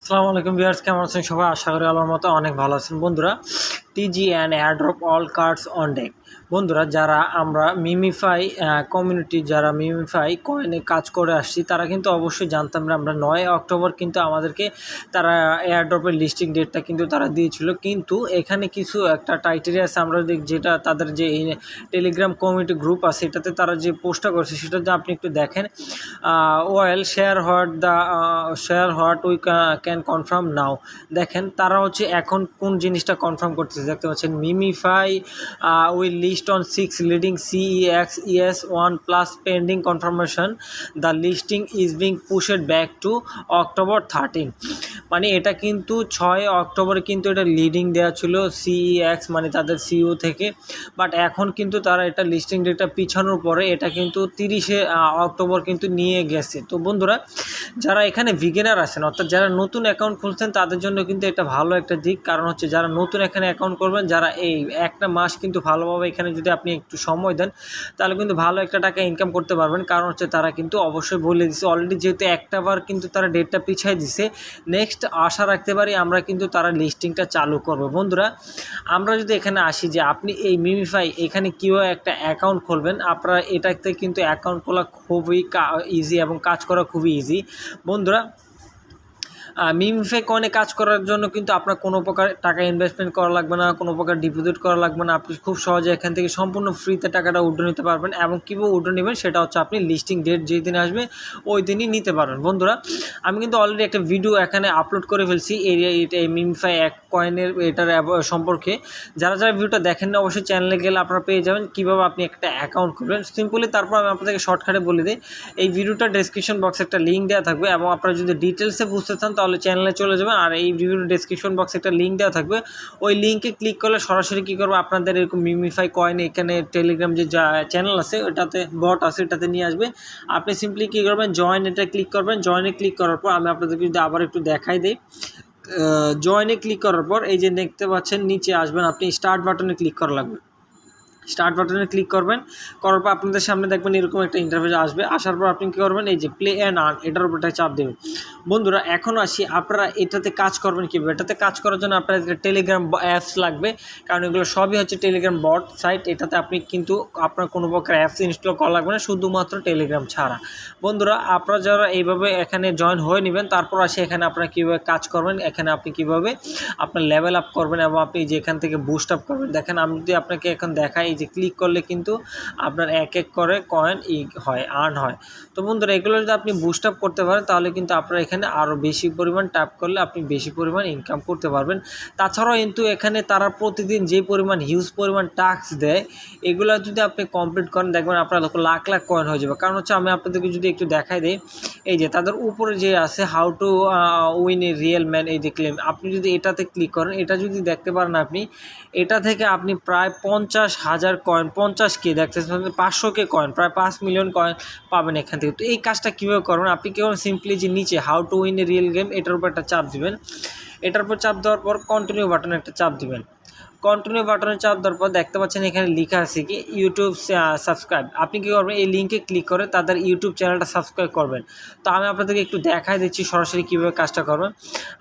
আসসালামু আলাইকুম ভিউয়ার্স, কেমন আছেন সবাই? আশা করি আল্লাহর মতো অনেক ভালো আছেন। বন্ধুরা, TG and airdrop all cards on deck. বন্ধুরা, যারা আমরা মিমিফাই কমিউনিটি, যারা মিমিফাই কয়েনে কাজ করে আসছি, তারা কিন্তু অবশ্যই জানতাম না আমরা 9 অক্টোবর কিন্তু আমাদেরকে তারা এয়ারড্রপের লিস্টিং ডেটটা কিন্তু তারা দিয়েছিল। কিন্তু এখানে কিছু একটা ক্রাইটেরিয়া আছে, আমরা যেটা তাদের যে টেলিগ্রাম কমিউনিটি গ্রুপ আছে এটাতে তারা যে পোস্টটা করছে সেটা যদি আপনি একটু দেখেন, well share what we can confirm now. দেখেন তারা হচ্ছে এখন কোন জিনিসটা কনফার্ম করতেছে, দেখতে পাচ্ছেন Memefi will list on 6 leading CEX-ES1 plus pending confirmation, the listing is being pushed back to October 13। মানে এটা কিন্তু 6 অক্টোবরে কিন্তু এটা লিডিং দেওয়া ছিল CEX মানে তাদের সিইও থেকে, বাট এখন কিন্তু তারা এটা লিস্টিং ডেটটা পিছানোর পরে এটা কিন্তু 30 অক্টোবর কিন্তু নিয়ে গেছে। তো বন্ধুরা, যারা এখানে বিগিনার আছেন অর্থাৎ যারা নতুন অ্যাকাউন্ট খুলছেন তাদের জন্য কিন্তু এটা ভালো একটা দিক, কারণ হচ্ছে যারা নতুন এখানে অ্যাকাউন্ট করবেন, যারা এই একটা মাস কিন্তু ভালোভাবে এখানে যদি আপনি একটু সময় দেন তাহলে কিন্তু ভালো একটা টাকা ইনকাম করতে পারবেন। কারণ হচ্ছে তারা কিন্তু অবশ্যই বলে দিচ্ছে অলরেডি, যেহেতু একটা বার কিন্তু তারা ডেটটা পিছিয়ে দিছে, নেক্সট আশা রাখতে পারি আমরা কিন্তু তারা লিস্টিংটা চালু করবো। বন্ধুরা, আমরা যদি এখানে আসি যে আপনি এই মিমিফাই এখানে কীভাবে একটা অ্যাকাউন্ট খুলবেন, আপনারা এটাতে কিন্তু অ্যাকাউন্ট খোলা খুবই ইজি এবং কাজ করা খুবই ইজি। বন্ধুরা, মিমিফাই কয়েনে কাজ করার জন্য কিন্তু আপনার কোনো প্রকার টাকা ইনভেস্টমেন্ট করা লাগবে না, কোনো প্রকার ডিপোজিট করা লাগবে না। আপনি খুব সহজে এখান থেকে সম্পূর্ণ ফ্রিতে টাকাটা উইথড্র নিতে পারবেন, এবং কীভাবে উইথড্র নেবেন সেটা হচ্ছে আপনি লিস্টিং ডেট যেই দিন আসবে ওই দিনই নিতে পারবেন। বন্ধুরা, আমি কিন্তু অলরেডি একটা ভিডিও এখানে আপলোড করে ফেলছি এই মিমিফাই এক কয়েনের এটার সম্পর্কে। যারা যারা ভিডিওটা দেখেন না অবশ্যই চ্যানেলে গেলে আপনারা পেয়ে যাবেন কীভাবে আপনি একটা অ্যাকাউন্ট করবেন সিম্পলি। তারপর আমি আপনাদেরকে শর্টকাটে বলে দিই, এই ভিডিওটা ডেসক্রিপশন বক্সে একটা লিঙ্ক দেওয়া থাকবে, এবং আপনারা যদি ডিটেলসে বুঝতে চান তাহলে চ্যানেলে চলে যাবেন। আর এই ভিডিওর ডেসক্রিপশন বক্সে একটা লিঙ্ক দেওয়া থাকবে, ওই লিঙ্কে ক্লিক করলে সরাসরি কী করবো, আপনাদের এরকম মিমিফাই কয়েন এখানে টেলিগ্রাম যে চ্যানেল আছে ওটাতে বট আছে এটাতে নিয়ে আসবে। আপনি সিম্পলি কী করবেন, জয়েন এটা ক্লিক করবেন। জয়েনে ক্লিক করার পর আমি আপনাদেরকে যদি আবার একটু দেখাই দিই, জয়েনে ক্লিক করার পর এই যে দেখতে পাচ্ছেন নিচে আসবেন, আপনি স্টার্ট বাটনে ক্লিক করা লাগবে। স্টার্ট বাটনে ক্লিক করবেন, করার পর আপনাদের সামনে দেখবেন এরকম একটা ইন্টারফেস আসবে। আসার পর আপনি কী করবেন, এই যে প্লে অ্যান্ড আর্ন এটার উপর চাপ দেবেন। বন্ধুরা, এখন আসি আপনারা এটাতে কাজ করবেন কীভাবে। এটাতে কাজ করার জন্য আপনার টেলিগ্রাম অ্যাপস লাগবে, কারণ এগুলো সবই হচ্ছে টেলিগ্রাম বট সাইট। এটাতে আপনি কিন্তু আপনার কোনো প্রকার অ্যাপস ইনস্টল করা লাগবে না, শুধুমাত্র টেলিগ্রাম ছাড়া। বন্ধুরা, আপনারা যারা এইভাবে এখানে জয়েন হয়ে নেবেন, তারপর আসে এখানে আপনারা কীভাবে কাজ করবেন, এখানে আপনি কীভাবে আপনার লেভেল আপ করবেন এবং আপনি যেখান থেকে বুস্ট আপ করবেন। দেখেন আমি যদি আপনাকে এখন দেখাই, যে ক্লিক করলে কিন্তু আপনার এক এক করে কয়েন আর্ন হয়। তো বন্ধুরা, এগুলো যদি আপনি বুস্ট আপ করতে পারেন তাহলে কিন্তু আপনার এখানে আরও বেশি পরিমাণ ট্যাপ করলে আপনি বেশি পরিমাণ ইনকাম করতে পারবেন। তাছাড়াও কিন্তু এখানে তারা প্রতিদিন যে পরিমাণ হিউজ পরিমাণ টাস্ক দেয়, এগুলো যদি আপনি কমপ্লিট করেন দেখবেন আপনার লাখ লাখ কয়েন হয়ে যাবে। কারণ হচ্ছে আমি আপনাদেরকে যদি একটু দেখাই দিই, এই যে তাদের উপরে যে আছে how to win A real man, এই যে ক্লেম, আপনি যদি এটাতে ক্লিক করেন, এটা যদি দেখতে পারেন আপনি এটা থেকে আপনি প্রায় 50,000 কয়েন, 50K দেখতেছেন, 500K কয়েন, প্রায় 5 মিলিয়ন কয়েন পাবেন এখান থেকে। তো এই কাজটা কীভাবে করবেন, আপনি কী করবেন, সিম্পলি যে নিচে how to win A real game এটার উপর একটা চাপ দিবেন। এটার উপর চাপ দেওয়ার পর কন্টিনিউ বাটনে একটা চাপ দিবেন। কন্টিনিউ বাটনে চাপ দেওয়ার পর দেখতে পাচ্ছেন এখানে লেখা আছে কি ইউটিউব সাবস্ক্রাইব। আপনি কী করবেন, এই লিঙ্কে ক্লিক করে তাদের ইউটিউব চ্যানেলটা সাবস্ক্রাইব করবেন। তো আমি আপনাদেরকে একটু দেখাই দিচ্ছি সরাসরি কীভাবে কাজটা করবেন।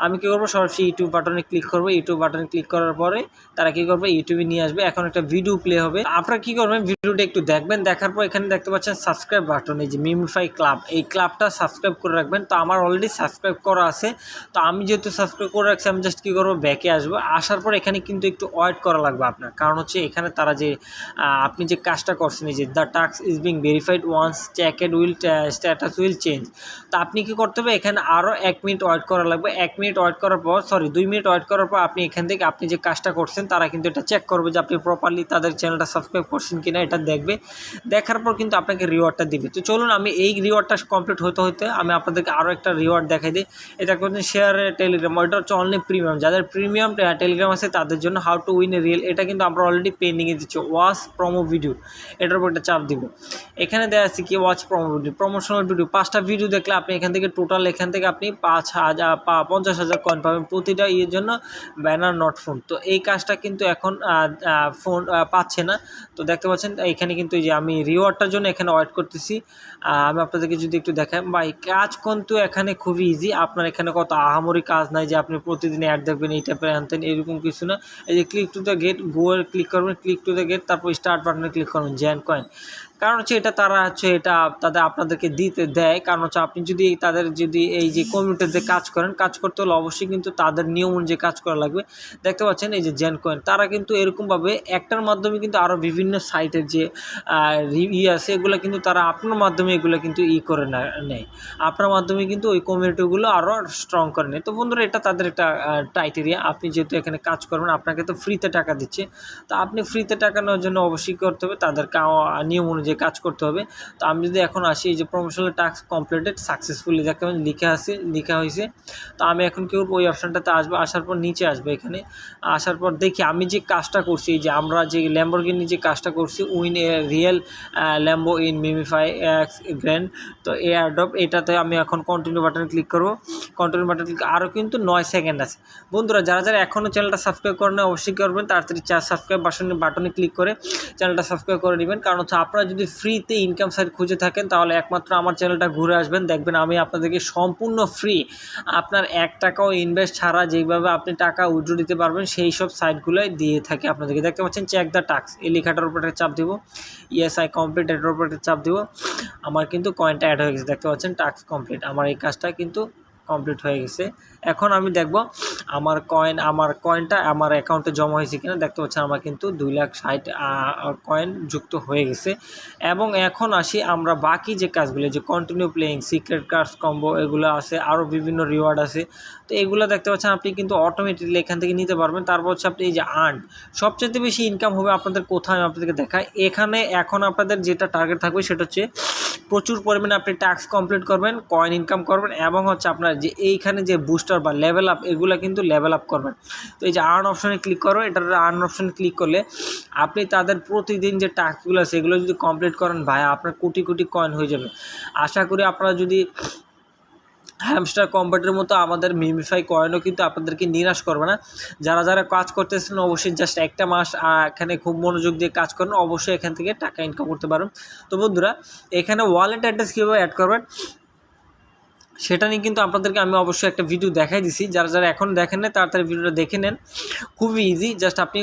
আমি কী করবো, সরাসরি ইউটিউব বাটনে ক্লিক করবো। ইউটিউব বাটনে ক্লিক করার পরে তারা কী করবে, ইউটিউবে নিয়ে আসবে। এখন একটা ভিডিও প্লে হবে, আপনারা কী করবেন, ভিডিওটা একটু দেখবেন। দেখার পর এখানে দেখতে পাচ্ছেন সাবস্ক্রাইব বাটন, এই যে মিমিফাই ক্লাব, এই ক্লাবটা সাবস্ক্রাইব করে রাখবেন। তো আমার অলরেডি সাবস্ক্রাইব করা আছে, তো আমি যেহেতু সাবস্ক্রাইব করে রাখছি আমি জাস্ট কী করবো, ব্যাকে আসবো। আসার পর এখানে কিন্তু একটু ওয়েট করা লাগবে আপনার, কারণ হচ্ছে এখানে তারা যে আপনি যে কাজটা করছেন, এই যে the task is being verified once checked status will change. তো আপনি কী করতে হবে, এখানে আরও 1 মিনিট ওয়েট করা লাগবে। 1 মিনিট ওয়েট করার পর 2 মিনিট ওয়েট করার পর আপনি এখান থেকে আপনি যে কাজটা করছেন তারা কিন্তু এটা চেক করবে যে আপনি প্রপারলি তাদের চ্যানেলটা সাবস্ক্রাইব করছেন কিনা, এটা দেখবে। দেখার পর কিন্তু আপনাকে রিওয়ার্ডটা দিবে। তো চলুন আমি এই রিওয়ার্ডটা কমপ্লিট হতে আমি আপনাদেরকে আরও একটা রিওয়ার্ড দেখাই দিই। এটা করছেন শেয়ার টেলিগ্রাম, ওইটা হচ্ছে অনলি প্রিমিয়াম। যাদের প্রিমিয়াম টেলিগ্রাম আছে তাদের জন্য how to win A real, এটা কিন্তু আমরা অলরেডি পেন্ডিংয়ে দিচ্ছি। ওয়াচ প্রোমো ভিডিও, এটার উপর একটা চাপ দিব। এখানে দেওয়া আছে কি watch promo video, promotional video. 5টা ভিডিও দেখলে আপনি এখান থেকে টোটাল এখান থেকে আপনি 50,000 50,000 কয়েন পাবেন প্রতিটা ইয়ের জন্য, ব্যানার নট ফোন। তো এই কাজটা কিন্তু এখন ফোন পাচ্ছে না। তো দেখতে পাচ্ছেন এখানে কিন্তু এই যে আমি রিওয়ার্ডটার জন্য এখানে ওয়েট করতেছি। আমি আপনাদেরকে যদি একটু দেখাই ভাই, কাজ কিন্তু এখানে খুবই ইজি। আপনার এখানে কত আহামরি কাজ নাই যে আপনি প্রতিদিন অ্যাড দেখবেন এই টাইপের আনতেন, এরকম কিছু না। এই যে ক্লিক টু দ্য গেট, গোয়ের ক্লিক করবেন, ক্লিক টু দ্য গেট, তারপর স্টার্ট বাটনে ক্লিক করবেন, জেন কয়েন। কারণ হচ্ছে এটা তারা হচ্ছে এটা তাদের আপনাদেরকে দিতে দেয়, কারণ হচ্ছে আপনি যদি তাদের যদি এই যে কমিউনিটিতে কাজ করেন, কাজ করতে হলে অবশ্যই কিন্তু তাদের নিয়ম অনুযায়ী কাজ করা লাগবে। দেখতে পাচ্ছেন এই যে জেন কয়েন, তারা কিন্তু এরকমভাবে একটার মাধ্যমে কিন্তু আরও বিভিন্ন সাইটের যে আছে এগুলো কিন্তু তারা আপনার মাধ্যমে এগুলো কিন্তু করে নেয়, আপনার মাধ্যমে কিন্তু ওই কমিউনিটিগুলো আরও স্ট্রং করে নেয়। তো বন্ধুরা এটা তাদের একটা ক্রাইটেরিয়া। আপনি যেহেতু এখানে কাজ করবেন, আপনাকে তো ফ্রিতে টাকা দিচ্ছে, তো আপনি ফ্রিতে টাকা নেওয়ার জন্য অবশ্যই করতে হবে তাদেরকে নিয়ম অনুযায়ী কাজ করতে হবে। তো আমি যদি এখন আসি এই যে প্রমোশনাল টাস্ক কমপ্লিটেড সাকসেসফুলি দেখতে পাবেন লেখা হয়েছে। তো আমি এখন কি করবো, ওই অপশানটাতে আসবো, আসার পর নিচে আসবে, এখানে আসার পর দেখি আমি যে কাজটা করছি, যে আমরা যে ল্যাম্বরগিনি যে কাজটা করছি, win A real Lambo in MemeFi x grand. তো এয়ারড্রপ এটাতে আমি এখন কন্টিনিউ বাটনে ক্লিক করবো। কন্টিনিউ বাটনে ক্লিক, আরও কিন্তু 9 সেকেন্ড আছে। বন্ধুরা যারা যারা এখনও চ্যানেলটা সাবস্ক্রাইব করেন অবশ্যই করবেন, তাড়াতাড়ি সাবস্ক্রাইব বাটনে ক্লিক করে চ্যানেলটা সাবস্ক্রাইব করে নেবেন। কারণ হচ্ছে আপনারা যদি ফ্রিতে ইনকাম সাইট খুঁজে থাকেন তাহলে একমাত্র আমার চ্যানেলটা ঘুরে আসবেন, দেখবেন আমি আপনাদেরকে সম্পূর্ণ ফ্রি, আপনার 1 টাকাও ইনভেস্ট ছাড়া যেইভাবে আপনি টাকা উইথড্র দিতে পারবেন সেই সব সাইটগুলোই দিয়ে থাকি আপনাদেরকে। দেখতে পাচ্ছেন চেক দ্য টাস্ক, এই লেখাটার উপরে চাপ দিব, ইয়েস আই কমপ্লিট এটার উপরে চাপ দিব, আমার কিন্তু কয়েনটা অ্যাড হয়ে গেছে। দেখতে পাচ্ছেন টাস্ক কমপ্লিট, আমার এই কাজটা কিন্তু কমপ্লিট হয়ে গেছে। এখন আমি দেখব আমার কয়েনটা আমার অ্যাকাউন্টে জমা হয়েছে কিনা। দেখতে পাচ্ছেন আমার কিন্তু 2,60,000 কয়েন যুক্ত হয়ে গেছে। এবং এখন আসি আমরা বাকি যে কাজগুলো, যে continue playing, secret cards combo, এগুলো আছে, আরও বিভিন্ন রিওয়ার্ড আছে। তো এগুলো দেখতে পাচ্ছেন আপনি কিন্তু অটোমেটিকলি এখান থেকে নিতে পারবেন। তারপর হচ্ছে আপনি এই যে আর্ন, সবচেয়ে বেশি ইনকাম হবে আপনাদের কোথায়, আমি আপনাদেরকে দেখাই। এখানে এখন আপনাদের যেটা টার্গেট থাকবে সেটা হচ্ছে প্রচুর পরিমাণে আপনি টাস্ক কমপ্লিট করবেন, কয়েন ইনকাম করবেন, এবং হচ্ছে আপনার যে এইখানে যে বুস্টার বা লেভেল আপ, এগুলো কিন্তু লেভেল আপ করবেন। তো এই যে আর্ন অপশনে ক্লিক করবেন, এটার আর্ন অপশনে ক্লিক করলে আপনি তাদের প্রতিদিন যে টাস্কগুলো আছে এগুলো যদি কমপ্লিট করেন ভাই, আপনার কোটি কোটি কয়েন হয়ে যাবে। আশা করি আপনারা যদি হ্যামস্টার কম্বাটের মতো আমাদের মিমিফাই কয়েনও কিন্তু আপনাদেরকে নিরাশ করবে না। যারা যারা কাজ করতেছেন অবশ্যই জাস্ট একটা মাস এখানে খুব মনোযোগ দিয়ে কাজ করেন, অবশ্যই এখান থেকে টাকা ইনকাম করতে পারেন। তো বন্ধুরা এখানে ওয়ালেট অ্যাড্রেস কীভাবে অ্যাড করবেন সেটা নিয়ে কিন্তু আপনাদেরকে আমি অবশ্যই একটা ভিডিও দেখাই দিছি। যারা যারা এখন দেখেন না তাড়াতাড়ি ভিডিওটা দেখে নেন, খুবই ইজি। জাস্ট আপনি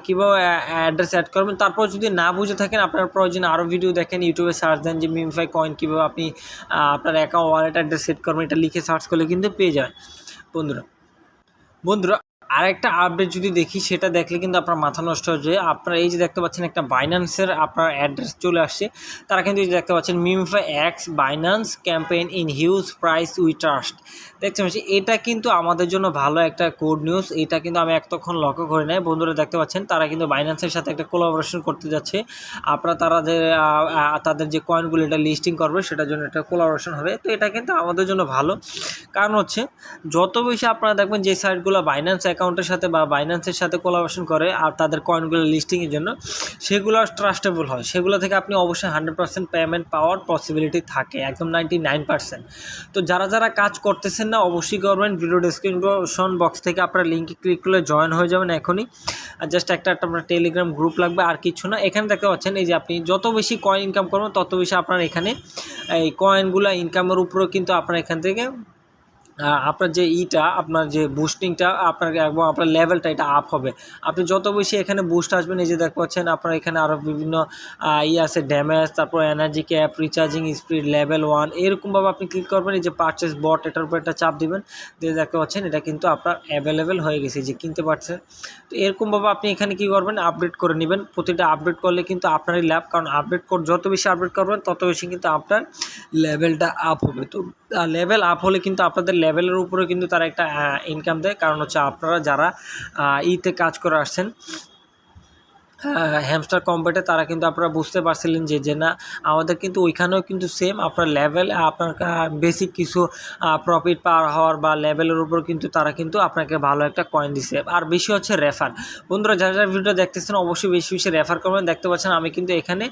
কীভাবে অ্যাড্রেস অ্যাড করবেন, তারপর যদি না বুঝে থাকেন আপনার প্রয়োজনে আরও ভিডিও দেখেন, ইউটিউবে সার্চ দেন যে মিমিফাই কয়েন কীভাবে আপনি আপনার অ্যাকাউন্ট ওয়ালেট অ্যাড্রেস সেট করবেন, এটা লিখে সার্চ করলে কিন্তু পেয়ে যাবেন। বন্ধুরা আরেকটা আপডেট যদি দেখি, সেটা দেখলে কিন্তু আপনার মাথা নষ্ট হয়ে যায়। আপনারা এই যে দেখতে পাচ্ছেন একটা বাইন্যান্সের আপনার অ্যাড্রেস চলে আসছে, তারা কিন্তু এই যে দেখতে পাচ্ছেন MemeFi x Binance campaign in huge price we trust. দেখতে পাচ্ছি এটা কিন্তু আমাদের জন্য ভালো একটা গুড নিউজ। এটা কিন্তু আমি এতক্ষণ লক্ষ্য করি নাই। বন্ধুরা দেখতে পাচ্ছেন তারা কিন্তু বাইন্যান্সের সাথে একটা কোলাবোরেশন করতে যাচ্ছে। আপনারা তাদের যে কয়েনগুলো এটা লিস্টিং করবে সেটার জন্য একটা কোলাবোরেশন হবে। তো এটা কিন্তু আমাদের জন্য ভালো, কারণ হচ্ছে যত বেশি আপনারা দেখবেন যে সাইটগুলো বাইন্যান্স অ্যাকাউন্টের সাথে বা বাইন্যান্সের সাথে কোলাবোরেশন করে আর তাদের কয়েনগুলো লিস্টিংয়ের জন্য, সেগুলো ট্রাস্টেবল হয়, সেগুলো থেকে আপনি অবশ্যই 100% পেমেন্ট পাওয়ার পসিবিলিটি থাকে, একদম 99%। তো যারা যারা কাজ করতেছেন না অবশ্যই করবেন, ভিডিও ডেসক্রিপশন বক্স থেকে আপনারা লিঙ্কে ক্লিক করলে জয়েন হয়ে যাবেন এখনই। আর জাস্ট একটা আপনার টেলিগ্রাম গ্রুপ লাগবে, আর কিছু না। এখানে দেখতে পাচ্ছেন এই যে আপনি যত বেশি কয়েন ইনকাম করবেন তত বেশি আপনার এখানে এই কয়েনগুলো ইনকামের উপরেও কিন্তু আপনার এখান থেকে আপনার যে আপনার যে বুস্টিংটা এবং আপনার লেভেলটা এটা আপ হবে। আপনি যত বেশি এখানে বুস্ট আসবেন, এই যে দেখতে পাচ্ছেন আপনার এখানে আরও বিভিন্ন আছে ড্যামেজ, তারপর energy cap, recharging speed, level 1, এরকমভাবে আপনি ক্লিক করবেন। এই যে পারচেস বট, এটার উপর একটা চাপ দিবেন, দিয়ে দেখতে পাচ্ছেন এটা কিন্তু আপনার অ্যাভেলেবেল হয়ে গেছে, যে কিনতে পারছেন। তো এরকমভাবে আপনি এখানে কী করবেন, আপডেট করে নেবেন। প্রতিটা আপডেট করলে কিন্তু আপনারই লাভ, কারণ যত বেশি আপডেট করবেন তত বেশি কিন্তু আপনার লেভেলটা আপ হবে। তো লেভেল আপ হলে কিন্তু আপনাদের লেভেলের উপরে কিন্তু তারা একটা ইনকাম দেয়, কারণ হচ্ছে আপনারা যারা কাজ করে আসছেন হ্যামস্টার কম্বেটে তারা কিন্তু আপনারা বুঝতে পারছিলেন যে না আমাদের কিন্তু ওইখানেও কিন্তু সেম আপনার লেভেল আপনার বেসিক কিছু প্রফিট পাওয়ার হওয়ার বা লেভেলের উপর কিন্তু তারা কিন্তু আপনাকে ভালো একটা কয়েন দিছে। আর বেশি হচ্ছে রেফার। বন্ধুরা যারা যারা ভিডিও দেখতেছেন অবশ্যই বেশি বেশি রেফার করবেন। দেখতে পাচ্ছেন আমি কিন্তু এখানে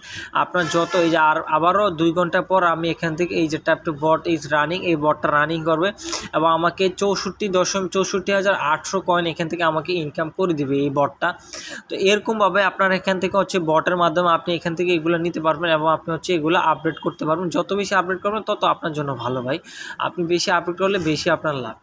আপনার যত এই যে আবারও 2 ঘন্টা পর আমি এখান থেকে এই যে tap to bot is running, এই বটটা রানিং করবে এবং আমাকে 64,800 কয়েন এখান থেকে আমাকে ইনকাম করে দিবে এই বটটা। তো এরকমভাবে আপনার এখান থেকে হচ্ছে বটের মাধ্যমে আপনি এখান থেকে এগুলো নিতে পারবেন এবং আপনি হচ্ছে এগুলো আপডেট করতে পারবেন। যত বেশি আপডেট করবেন তত আপনার জন্য ভালো ভাই। আপনি বেশি আপডেট করলে বেশি আপনার লাভ।